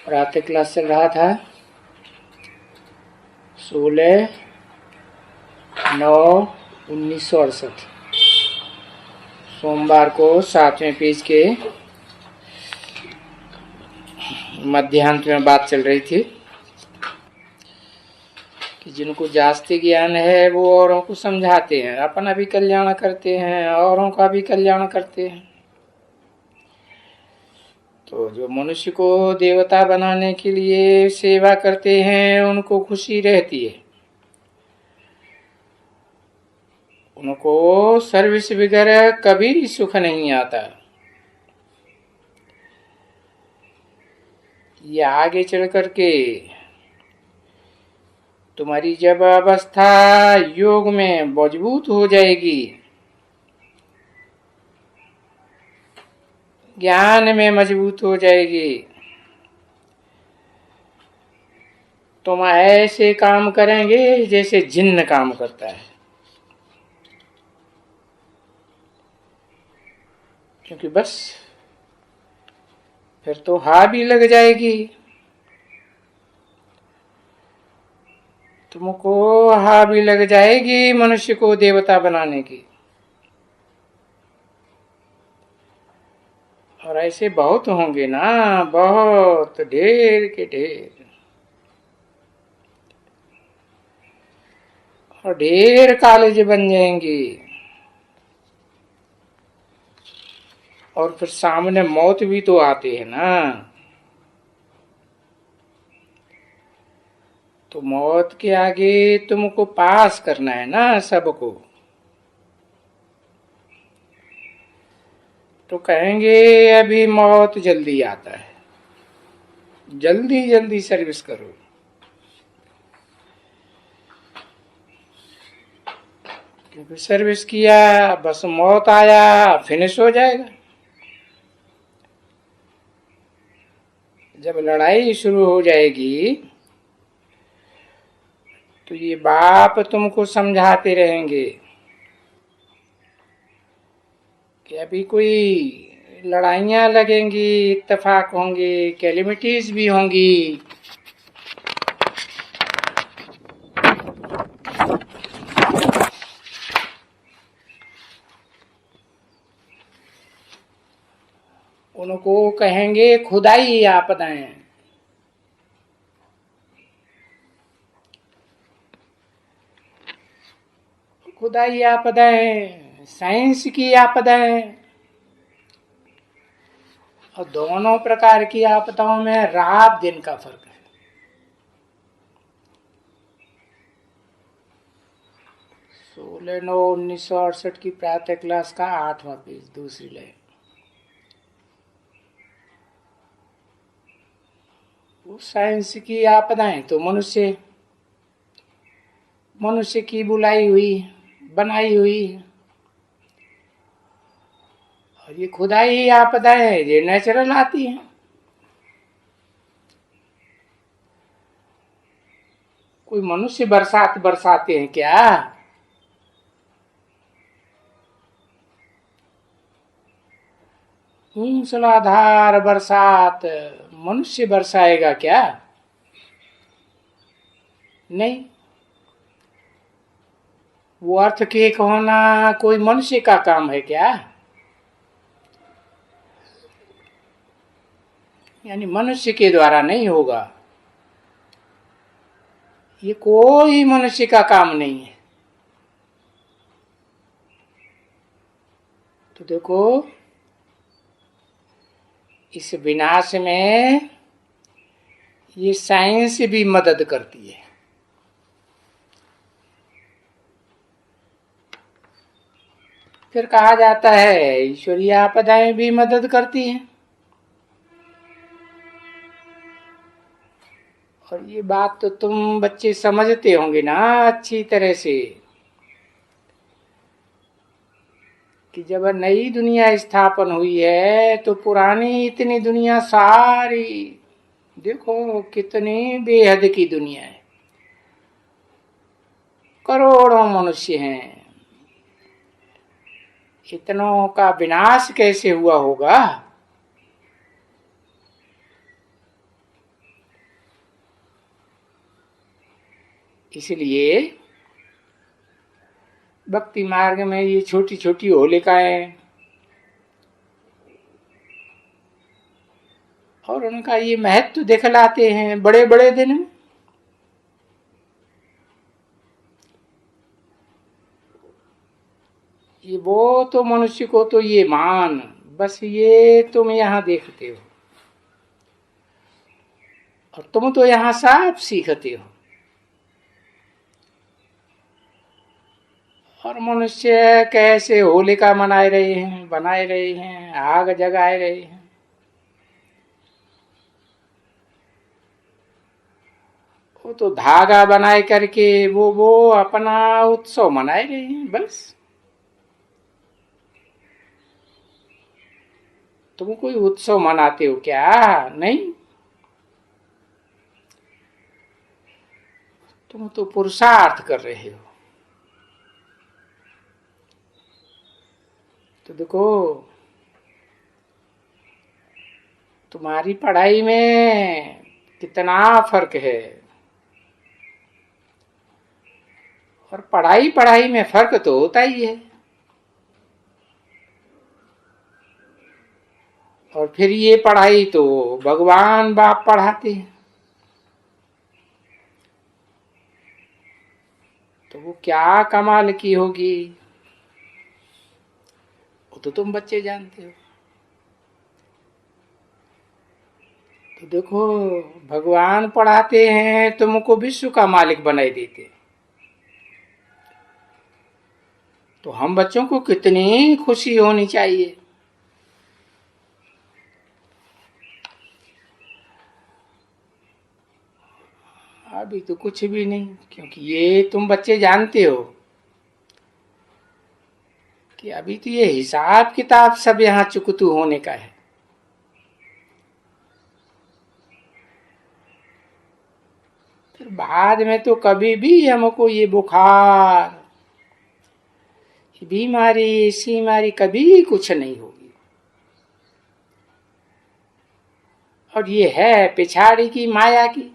प्रातः क्लास चल रहा था 16/9/1968 सोमवार को 7वें पेज के मध्यांत में बात चल रही थी कि जिनको जास्ती ज्ञान है वो औरों को समझाते हैं, अपना भी कल्याण करते हैं, औरों का भी कल्याण करते हैं। तो जो मनुष्य को देवता बनाने के लिए सेवा करते हैं उनको खुशी रहती है, उनको सर्विस वगैरह कभी सुख नहीं आता। ये आगे चल करके तुम्हारी जब अवस्था योग में मजबूत हो जाएगी, ज्ञान में मजबूत हो जाएगी, तुम ऐसे काम करेंगे जैसे जिन्न काम करता है। क्योंकि बस फिर तो भी लग जाएगी, तुमको भी लग जाएगी मनुष्य को देवता बनाने की। और ऐसे बहुत होंगे ना, बहुत ढेर के ढेर, और ढेर कॉलेज बन जाएंगी। और फिर सामने मौत भी तो आती है ना, तो मौत के आगे तुमको पास करना है ना सबको। तो कहेंगे अभी मौत जल्दी आता है, जल्दी जल्दी सर्विस करो। क्योंकि सर्विस किया बस मौत आया फिनिश हो जाएगा। जब लड़ाई शुरू हो जाएगी तो ये बाप तुमको समझाते रहेंगे कि अभी कोई लड़ाइयां लगेंगी, इत्तेफाक होंगे, कैलेमिटीज भी होंगी। उनको कहेंगे खुदाई आपदाएं। खुदाई आपदाएं, साइंस की आपदाएं। और दोनों प्रकार की आपदाओं में रात दिन का फर्क है। 16/9/1968 की प्रातः क्लास का 8वां पेज, दूसरी लाइन। वो साइंस की आपदाएं तो मनुष्य की बुलाई हुई, बनाई हुई। और ये खुदाई आपदाएं ये नेचुरल आती हैं। कोई मनुष्य बरसात बरसाते हैं क्या? मूसलाधार बरसात मनुष्य बरसाएगा क्या? नहीं। वो अर्थक्वेक होना कोई मनुष्य का काम है क्या? यानी मनुष्य के द्वारा नहीं होगा, ये कोई मनुष्य का काम नहीं है। तो देखो इस विनाश में ये साइंस भी मदद करती है। फिर कहा जाता है ईश्वरीय आपदाएं भी मदद करती हैं। और ये बात तो तुम बच्चे समझते होंगे ना अच्छी तरह से, कि जब नई दुनिया स्थापन हुई है तो पुरानी इतनी दुनिया सारी, देखो कितनी बेहद की दुनिया है, करोड़ों मनुष्य हैं, इतनों का विनाश कैसे हुआ होगा? इसलिए भक्ति मार्ग में ये छोटी छोटी होलिकाएं और उनका ये महत्व दिखलाते हैं बड़े बड़े दिन में। ये वो तो मनुष्य को तो ये मान, बस ये तुम यहाँ देखते हो और तुम तो यहाँ सब सीखते हो। और मनुष्य कैसे होलिका मनाए रहे हैं, बनाए रहे हैं, आग जगाए रहे हैं। वो तो धागा बनाए करके वो अपना उत्सव मनाए रहे हैं बस। तुम कोई उत्सव मनाते हो क्या? नहीं, तुम तो पुरुषार्थ कर रहे हो। तो देखो, तुम्हारी पढ़ाई में कितना फर्क है, और पढ़ाई पढ़ाई में फर्क तो होता ही है। और फिर ये पढ़ाई तो भगवान बाप पढ़ाते हैं, तो वो क्या कमाल की होगी वो तो तुम बच्चे जानते हो। तो देखो, भगवान पढ़ाते हैं, तुमको विश्व का मालिक बनाए देते। तो हम बच्चों को कितनी खुशी होनी चाहिए। अभी तो कुछ भी नहीं, क्योंकि ये तुम बच्चे जानते हो कि अभी तो ये हिसाब किताब सब यहाँ चुकतू होने का है। फिर बाद में तो कभी भी हमको ये बुखार, बीमारी, सीमारी कभी कुछ नहीं होगी। और ये है पिछाड़ी की माया की।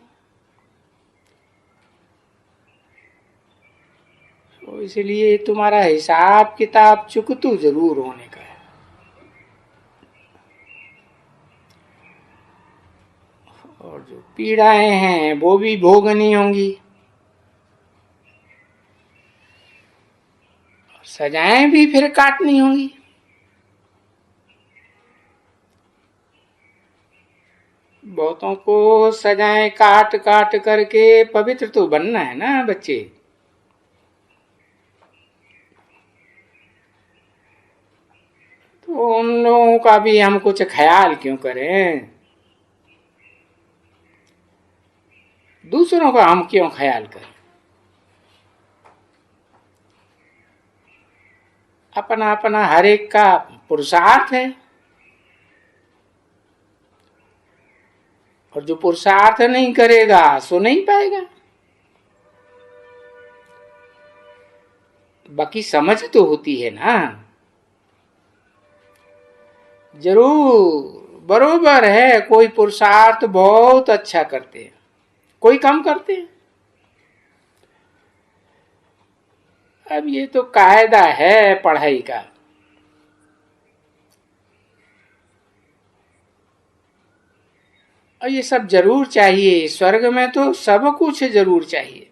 तो इसलिए तुम्हारा हिसाब किताब चुकतू जरूर होने का है। और जो पीड़ाएं हैं वो भी भोगनी होंगी, सजाएं भी फिर काटनी होंगी। बहुतों को सजाएं काट काट करके पवित्र तो बनना है ना बच्चे। तो उन लोगों का भी हम कुछ ख्याल क्यों करें? दूसरों का हम क्यों ख्याल करें? अपना अपना हर एक का पुरुषार्थ है, और जो पुरुषार्थ नहीं करेगा सो नहीं पाएगा। बाकी समझ तो होती है ना। जरूर बरोबर है, कोई पुरुषार्थ बहुत अच्छा करते हैं, कोई कम करते हैं। अब ये तो कायदा है पढ़ाई का। और ये सब जरूर चाहिए, स्वर्ग में तो सब कुछ जरूर चाहिए।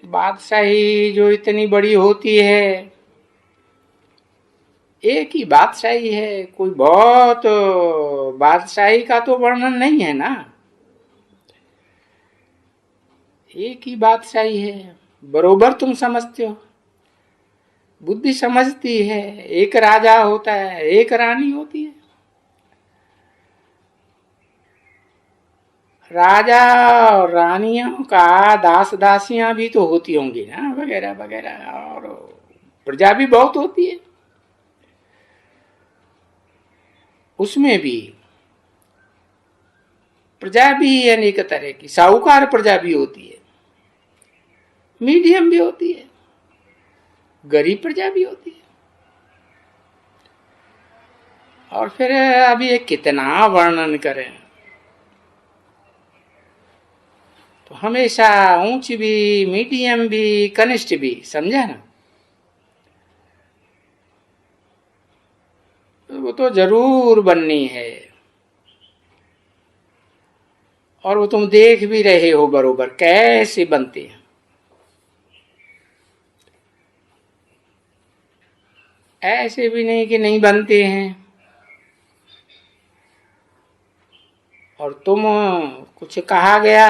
बादशाही जो इतनी बड़ी होती है, एक ही बादशाही है, कोई बहुत बादशाही का तो वर्णन नहीं है ना। एक ही बादशाही है, बरोबर तुम समझते हो, बुद्धि समझती है। एक राजा होता है, एक रानी होती है। राजा और रानियों का दास दासियां भी तो होती होंगी ना, वगैरह वगैरह, और प्रजा भी बहुत होती है। उसमें भी प्रजा भी अनेक तरह की, साहूकार प्रजा भी होती है, मीडियम भी होती है, गरीब प्रजा भी होती है। और फिर अभी ये कितना वर्णन करें। तो हमेशा ऊंच भी, मीडियम भी, कनिष्ठ भी, समझा ना। वो तो जरूर बननी है, और वो तुम देख भी रहे हो बरोबर कैसे बनते हैं। ऐसे भी नहीं कि नहीं बनते हैं। और तुम कुछ कहा गया,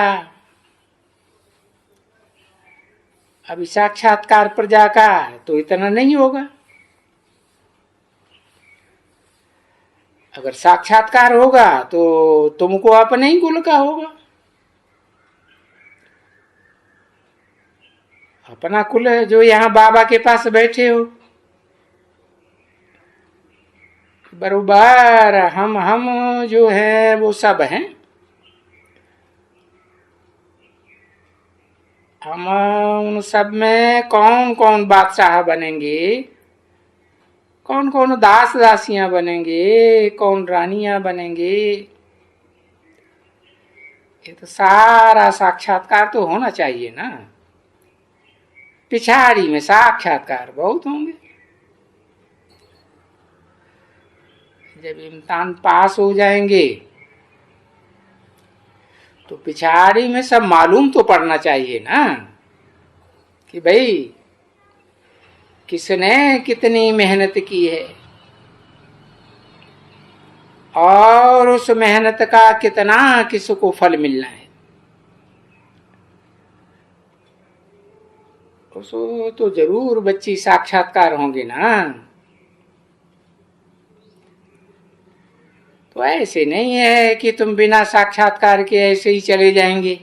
अभी साक्षात्कार प्रजा का तो इतना नहीं होगा। अगर साक्षात्कार होगा तो तुमको अपने ही कुल का होगा। अपना कुल है, जो यहाँ बाबा के पास बैठे हो, बरोबर हम जो है वो सब हैं। हम उन सब में कौन कौन बादशाह बनेंगे, कौन कौन दास दासियां बनेंगे, कौन रानियां बनेंगे, ये तो सारा साक्षात्कार तो होना चाहिए ना। पिछाड़ी में साक्षात्कार बहुत होंगे। जब इम्तिहान पास हो जाएंगे तो पिछाड़ी में सब मालूम तो पड़ना चाहिए ना, कि भाई किसने कितनी मेहनत की है और उस मेहनत का कितना किसको फल मिलना है। उसको तो जरूर बच्ची साक्षात्कार होंगे ना। तो ऐसे नहीं है कि तुम बिना साक्षात्कार के ऐसे ही चले जाएंगे,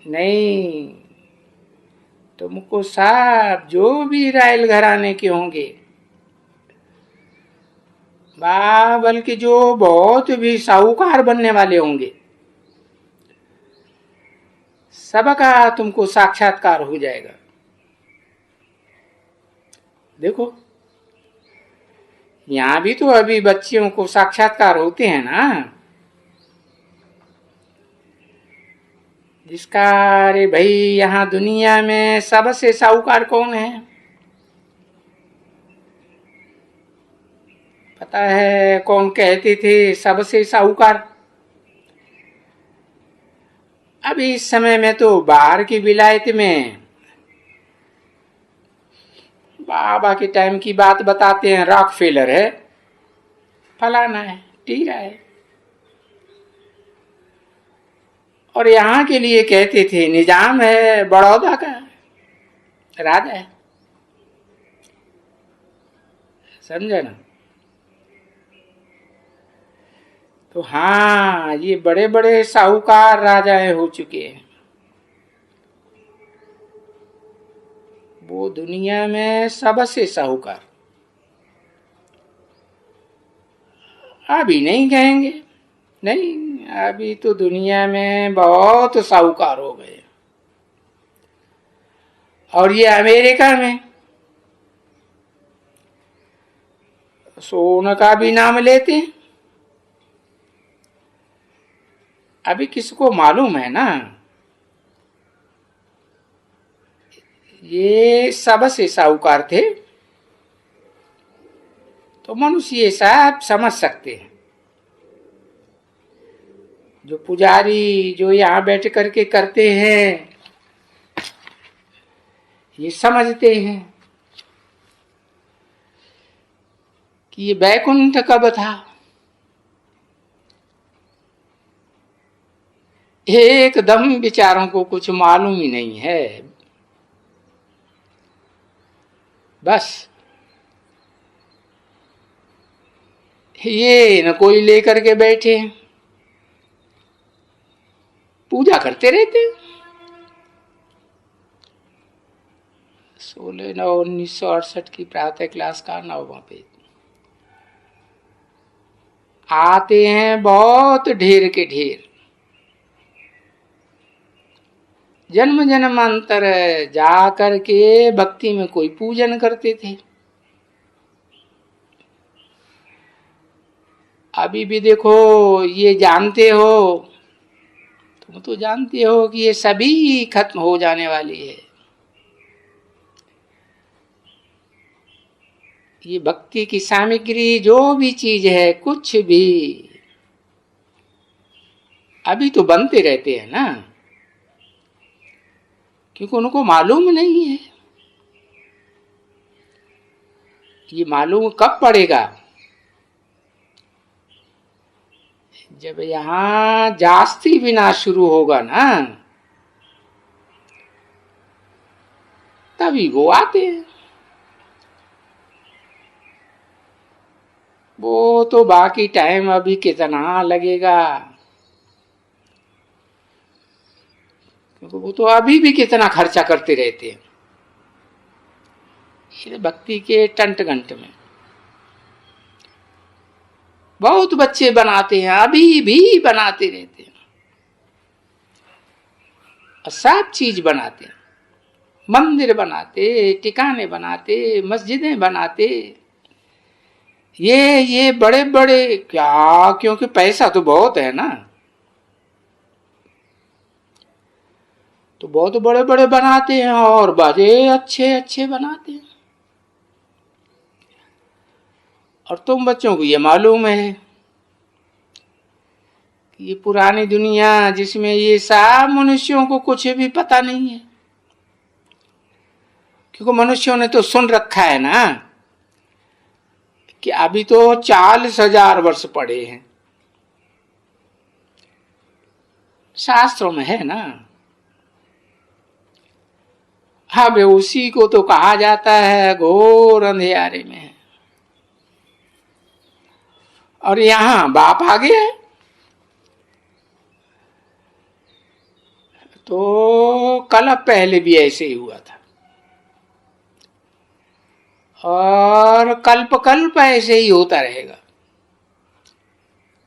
नहीं। तुमको सब जो भी रायल घराने के होंगे, बल्कि जो बहुत भी साहूकार बनने वाले होंगे, सबका तुमको साक्षात्कार हो जाएगा। देखो यहां भी तो अभी बच्चियों को साक्षात्कार होते हैं ना, जिसका अरे भाई यहाँ दुनिया में सबसे साहूकार कौन है पता है? कौन कहते थे सबसे साहूकार? अभी इस समय में तो बाहर की विलायत में बाबा के टाइम की बात बताते हैं, रॉकफेलर है, फलाना है, टीरा है। और यहाँ के लिए कहते थे निजाम है, बड़ौदा का राजा है, समझे ना। तो हाँ, ये बड़े बड़े साहूकार राजाएं हो चुके हैं। वो दुनिया में सबसे साहूकार। अभी नहीं कहेंगे, नहीं, अभी तो दुनिया में बहुत साहूकार हो गए। और ये अमेरिका में सोने का भी नाम लेते हैं। अभी किसको मालूम है ना, ये सबसे साहूकार थे। तो मनुष्य ये सब समझ सकते हैं। जो पुजारी जो यहाँ बैठ करके करते हैं, ये समझते हैं कि ये बैकुंठ कब था। एकदम बेचारों को कुछ मालूम ही नहीं है। बस ये न कोई लेकर के बैठे, पूजा करते रहते। 16/9/1968 की प्रातः क्लास का 9वां पेज। आते हैं बहुत ढेर के ढेर, जन्म जन्मांतर जा करके भक्ति में कोई पूजन करते थे। अभी भी देखो, ये जानते हो तुम तो जानते हो कि ये सभी खत्म हो जाने वाली है। ये भक्ति की सामग्री जो भी चीज है, कुछ भी अभी तो बनते रहते हैं ना, क्योंकि उनको मालूम नहीं है। ये मालूम कब पड़ेगा? जब यहां जास्ती विनाश शुरू होगा ना, तभी वो आते हैं। वो तो बाकी टाइम अभी कितना लगेगा, क्योंकि वो तो अभी भी कितना खर्चा करते रहते हैं भक्ति के टंट घंट में। बहुत बच्चे बनाते हैं, अभी भी बनाते रहते हैं, सब चीज बनाते हैं। मंदिर बनाते, टिकाने बनाते, मस्जिदें बनाते, ये बड़े बड़े क्या, क्योंकि पैसा तो बहुत है ना, तो बहुत बड़े बड़े बनाते हैं और बड़े अच्छे अच्छे बनाते हैं। और तुम बच्चों को ये मालूम है कि ये पुरानी दुनिया, जिसमें ये सब मनुष्यों को कुछ भी पता नहीं है, क्योंकि मनुष्यों ने तो सुन रखा है ना कि अभी तो 40,000 वर्ष पड़े हैं, शास्त्रों में है ना। हाँ वे उसी को तो कहा जाता है घोर अंधेरे में है। और यहां बाप आ गया है, तो कल पहले भी ऐसे ही हुआ था, और कल्प कल्प ऐसे ही होता रहेगा।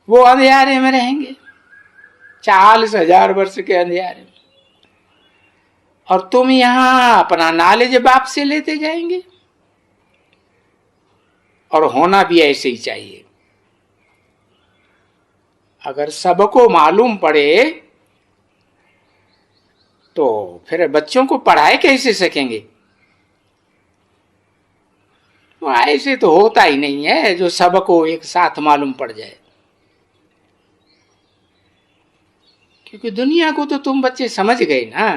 वो अंधेरे में रहेंगे, 40,000 वर्ष के अंधेरे में, और तुम यहां अपना नॉलेज बाप से लेते जाएंगे। और होना भी ऐसे ही चाहिए। अगर सबको मालूम पड़े तो फिर बच्चों को पढ़ाए कैसे सकेंगे? तो ऐसे तो होता ही नहीं है जो सबको एक साथ मालूम पड़ जाए, क्योंकि दुनिया को तो तुम बच्चे समझ गए ना,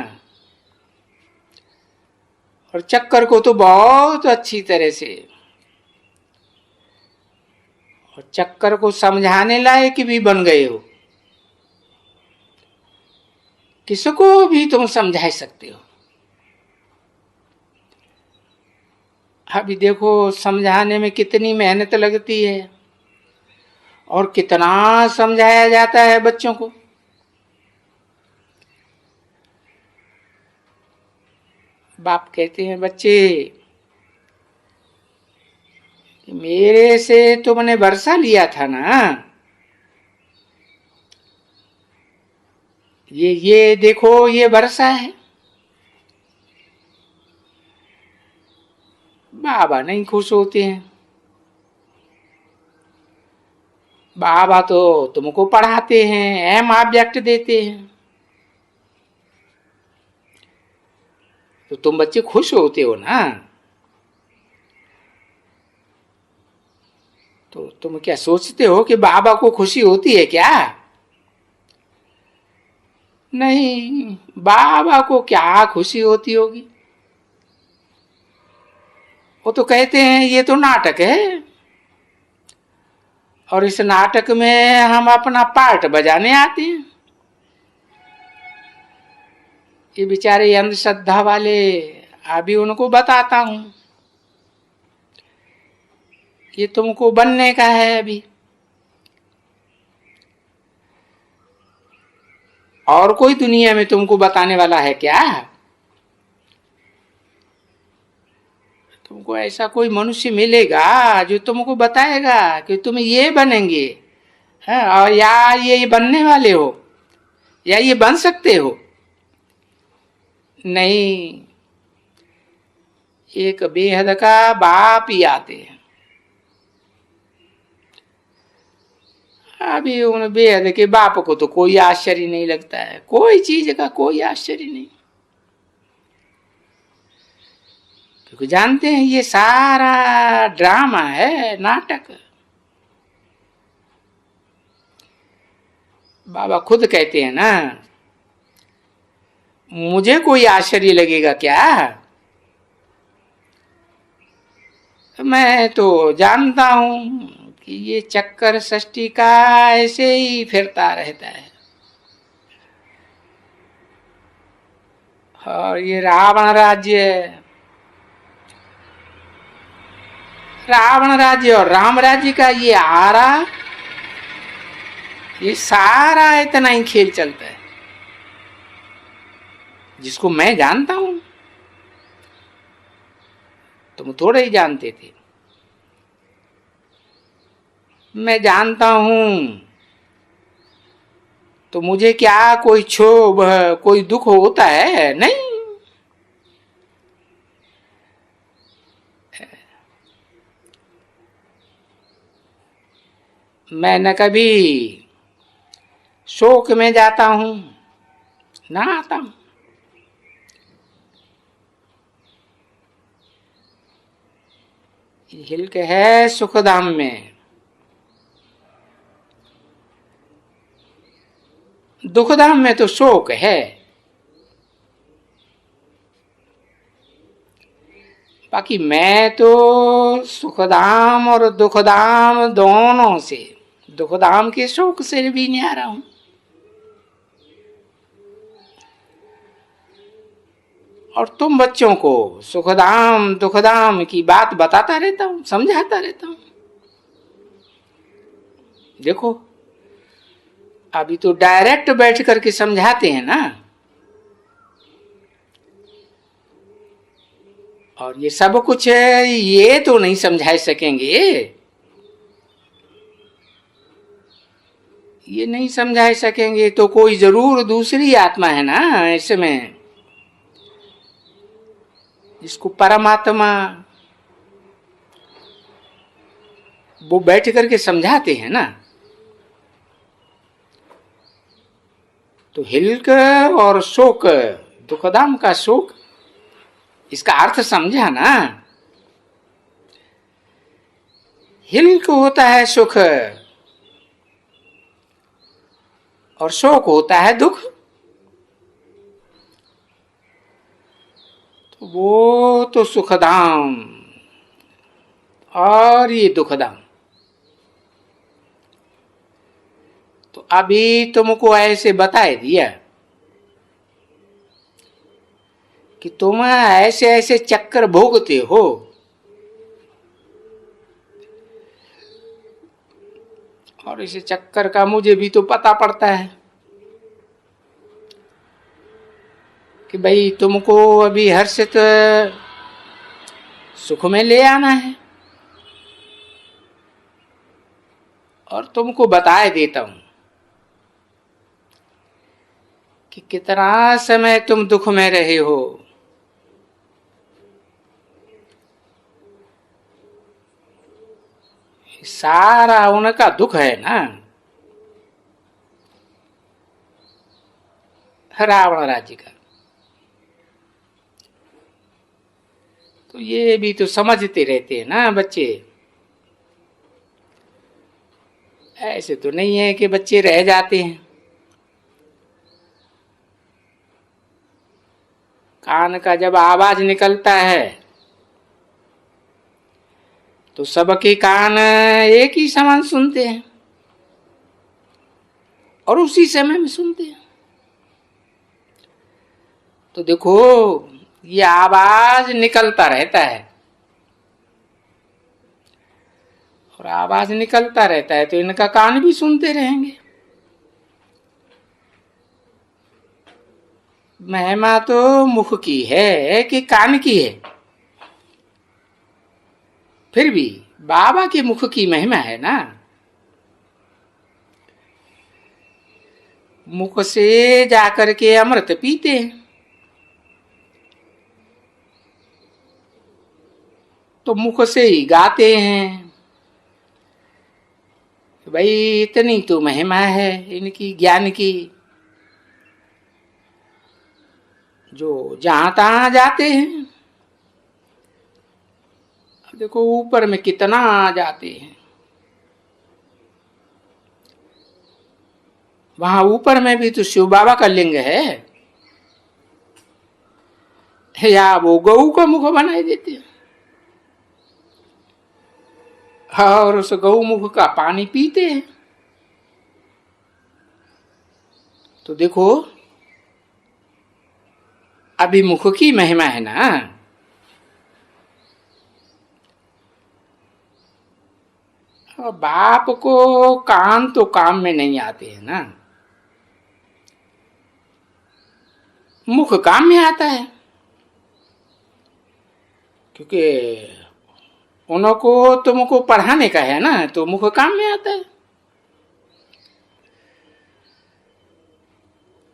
और चक्कर को तो बहुत अच्छी तरह से, और चक्कर को समझाने लायक भी बन गए हो। किसको भी तुम समझा सकते हो। अभी देखो समझाने में कितनी मेहनत लगती है, और कितना समझाया जाता है बच्चों को। बाप कहते हैं बच्चे, मेरे से तुमने वर्षा लिया था ना, ये देखो ये वर्षा है। बाबा नहीं खुश होते हैं। बाबा तो तुमको पढ़ाते हैं, एम ऑब्जेक्ट देते हैं, तो तुम बच्चे खुश होते हो ना। तो तुम क्या सोचते हो कि बाबा को खुशी होती है क्या? नहीं, बाबा को क्या खुशी होती होगी। वो तो कहते हैं ये तो नाटक है, और इस नाटक में हम अपना पार्ट बजाने आते हैं। ये बेचारे अंधश्रद्धा वाले, अभी उनको बताता हूं, ये तुमको बनने का है अभी, और कोई दुनिया में तुमको बताने वाला है क्या? तुमको ऐसा कोई मनुष्य मिलेगा जो तुमको बताएगा कि तुम ये बनेंगे, है, और या ये बनने वाले हो, या ये बन सकते हो? नहीं, एक बेहद का बाप ही आते हैं। अभी उन बेहद के बाप को तो कोई आश्चर्य नहीं लगता है, कोई चीज का कोई आश्चर्य नहीं, क्योंकि जानते हैं ये सारा ड्रामा है, नाटक। बाबा खुद कहते हैं ना, मुझे कोई आश्चर्य लगेगा क्या, मैं तो जानता हूं कि ये चक्कर सृष्टि का ऐसे ही फिरता रहता है। और ये रावण राज्य और राम राज्य का ये आरा, ये सारा इतना ही खेल चलता है, जिसको मैं जानता हूं, तुम थोड़े ही जानते थे। मैं जानता हूं तो मुझे क्या कोई क्षोभ, कोई दुख होता है? नहीं। मैं न कभी शोक में जाता हूं ना आता हूं। हिलक है सुखधाम में, दुखधाम में तो शोक है। बाकी मैं तो सुखधाम और दुखधाम दोनों से, दुखधाम के शोक से भी नहीं आ रहा हूं, और तुम बच्चों को सुखधाम दुखधाम की बात बताता रहता हूं, समझाता रहता हूं। देखो अभी तो डायरेक्ट बैठ करके समझाते हैं ना, और ये सब कुछ ये तो नहीं समझा सकेंगे, ये नहीं समझा सकेंगे तो कोई जरूर दूसरी आत्मा है ना इसमें, जिसको परमात्मा वो बैठ करके समझाते हैं ना। तो हिल्क और शोक, दुखधाम का शोक, इसका अर्थ समझा ना। हिल्क होता है सुख और शोक होता है दुख, तो वो तो सुखधाम और ये दुखधाम। तो अभी तुमको ऐसे बताए दिया कि तुम ऐसे ऐसे चक्कर भोगते हो, और इस चक्कर का मुझे भी तो पता पड़ता है कि भाई तुमको अभी हर्षित सुख में ले आना है, और तुमको बताए देता हूं कि कितना समय तुम दुख में रहे हो। सारा उनका दुख है ना, रावण राज्य का। तो ये भी तो समझते रहते हैं ना बच्चे, ऐसे तो नहीं है कि बच्चे रह जाते हैं। कान का जब आवाज निकलता है तो सबके कान एक ही समान सुनते हैं और उसी समय में सुनते हैं। तो देखो ये आवाज निकलता रहता है, और आवाज निकलता रहता है तो इनका कान भी सुनते रहेंगे। महिमा तो मुख की है कि कान की है, फिर भी बाबा के मुख की महिमा है ना। मुख से जाकर के अमृत पीते हैं, तो मुख से ही गाते हैं, भाई इतनी तो महिमा है इनकी ज्ञान की, जो जहां तहां जाते हैं। अब देखो ऊपर में कितना आ जाते हैं, वहां ऊपर में भी तो शिव बाबा का लिंग है, या वो गऊ का मुख बनाई देते हैं, और उस गऊ मुख का पानी पीते हैं। तो देखो अभिमुख की महिमा है ना। और बाप को काम तो काम में नहीं आते हैं ना, मुख काम में आता है, क्योंकि उनको तुमको पढ़ाने का है ना, तो मुख काम में आता है।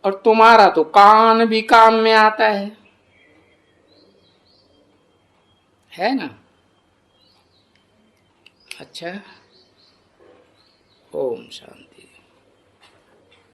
और तुम्हारा तो कान भी काम में आता है ना। अच्छा, ओम शांति।